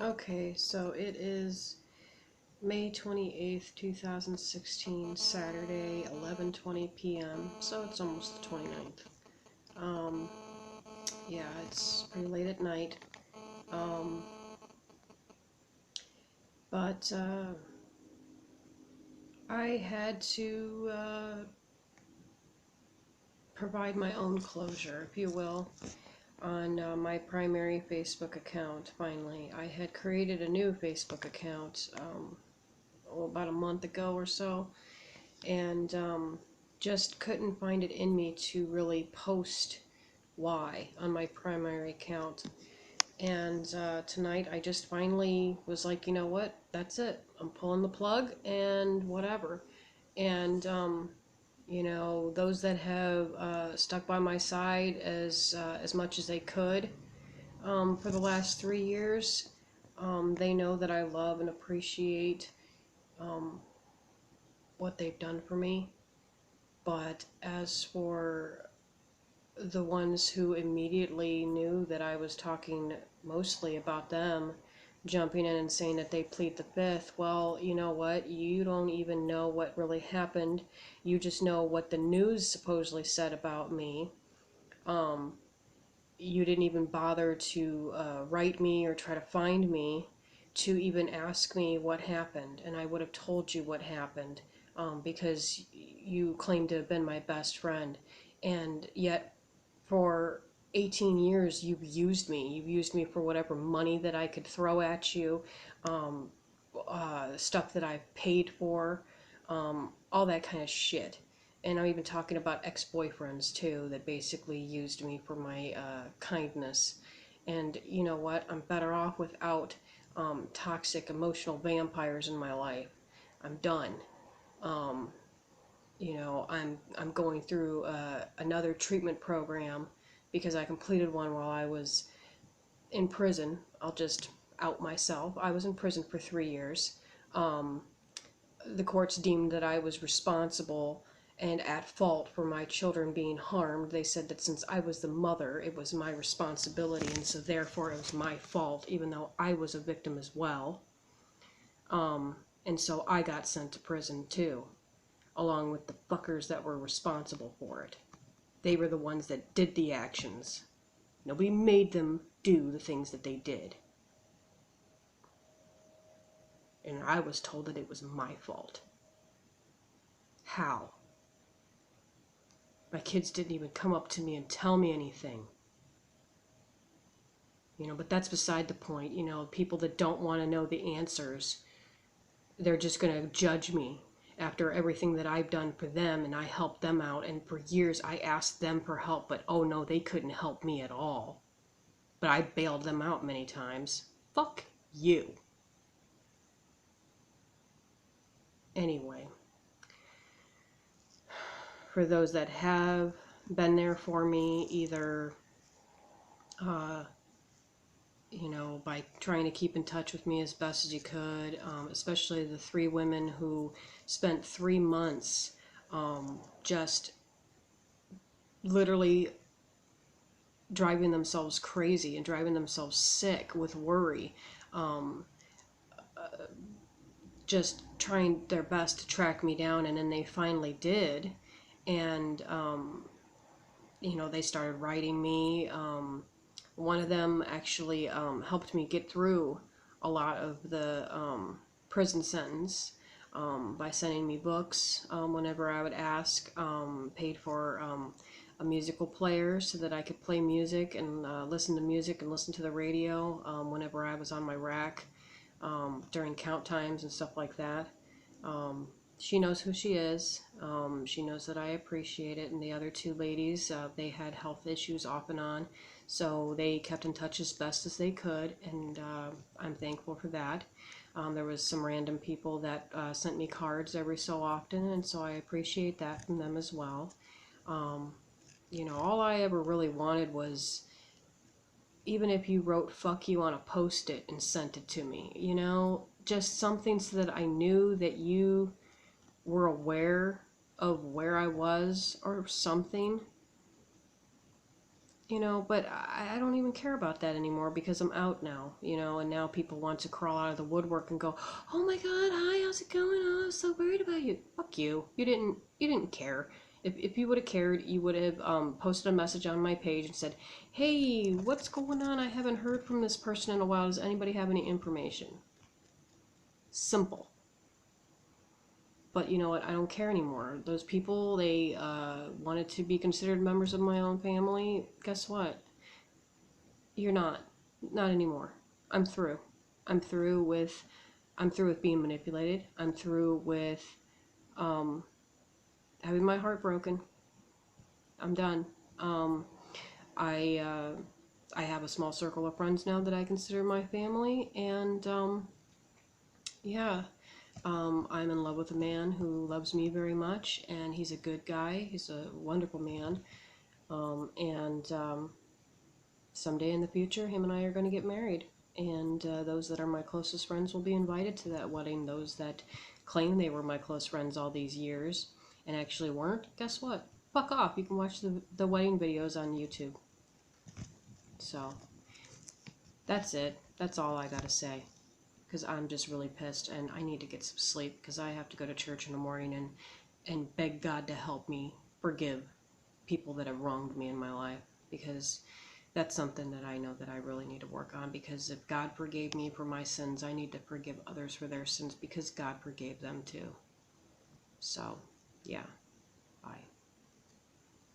Okay, so it is May 28th, 2016, Saturday, 11:20 p.m. So it's almost the 29th. Um, yeah, it's pretty late at night. Um, but I had to provide my own closure, if you will, on my primary Facebook account. Finally, I had created a new Facebook account about a month ago or so, and just couldn't find it in me to really post why on my primary account. And tonight I just finally was like, you know what, that's it. I'm pulling the plug and whatever. And those that have stuck by my side as much as they could for the last 3 years, they know that I love and appreciate um, what they've done for me. But as for the ones who immediately knew that I was talking mostly about them, jumping in and saying that they plead the fifth, well, you know what? You don't even know what really happened. You just know what the news supposedly said about me. Um, you didn't even bother to write me or try to find me to even ask me what happened, and I would have told you what happened, because you claim to have been my best friend, and yet for 18 years you've used me. You've used me for whatever money that I could throw at you, um, stuff that I've paid for, all that kind of shit. And I'm even talking about ex-boyfriends too that basically used me for my kindness. And you know what? I'm better off without toxic emotional vampires in my life. I'm done. Um, I'm going through another treatment program because I completed one while I was in prison. I'll just out myself. I was in prison for 3 years. Um, the courts deemed that I was responsible and at fault for my children being harmed. They said that since I was the mother, it was my responsibility, and so therefore it was my fault, even though I was a victim as well. And so I got sent to prison too, along with the fuckers that were responsible for it. They were the ones that did the actions. Nobody made them do the things that they did. And I was told that it was my fault. How? My kids didn't even come up to me and tell me anything. But that's beside the point. People that don't want to know the answers, they're just going to judge me after everything that I've done for them, and I helped them out, and for years I asked them for help, but oh no, they couldn't help me at all. But I bailed them out many times. Fuck you. Anyway, for those that have been there for me, either uh, by trying to keep in touch with me as best as you could, especially the three women who spent 3 months just literally driving themselves crazy and driving themselves sick with worry, um, just trying their best to track me down, and then they finally did, and they started writing me. One of them actually helped me get through a lot of the prison sentence by sending me books whenever I would ask, paid for a musical player so that I could play music and listen to music and listen to the radio whenever I was on my rack during count times and stuff like that. She knows who she is. She knows that I appreciate it. And the other two ladies, they had health issues off and on, so they kept in touch as best as they could, and I'm thankful for that. There was some random people that sent me cards every so often, and so I appreciate that from them as well. All I ever really wanted was, even if you wrote "fuck you" on a post-it and sent it to me, just something so that I knew that you were aware of where I was or something. you know, but I don't even care about that anymore because I'm out now, you know, and now people want to crawl out of the woodwork and go, "Oh my God, hi, how's it going? Oh, I'm so worried about you." Fuck you. You didn't care. If you would have cared, you would have posted a message on my page and said, "Hey, what's going on? I haven't heard from this person in a while. Does anybody have any information?" Simple. But you know what? I don't care anymore. Those people, they wanted to be considered members of my own family. Guess what? You're not. Not anymore. I'm through. I'm through with I'm through with being manipulated. I'm through with um, having my heart broken. I'm done. Um, I I have a small circle of friends now that I consider my family, and yeah, I'm in love with a man who loves me very much, and he's a good guy. He's a wonderful man, and someday in the future, him and I are going to get married. And those that are my closest friends will be invited to that wedding. Those that claim they were my close friends all these years and actually weren't, guess what? Fuck off. You can watch the wedding videos on YouTube. So, that's it. That's all I gotta say. Because I'm just really pissed and I need to get some sleep because I have to go to church in the morning and beg God to help me forgive people that have wronged me in my life. Because that's something that I know that I really need to work on, because if God forgave me for my sins, I need to forgive others for their sins because God forgave them too. So, yeah, bye.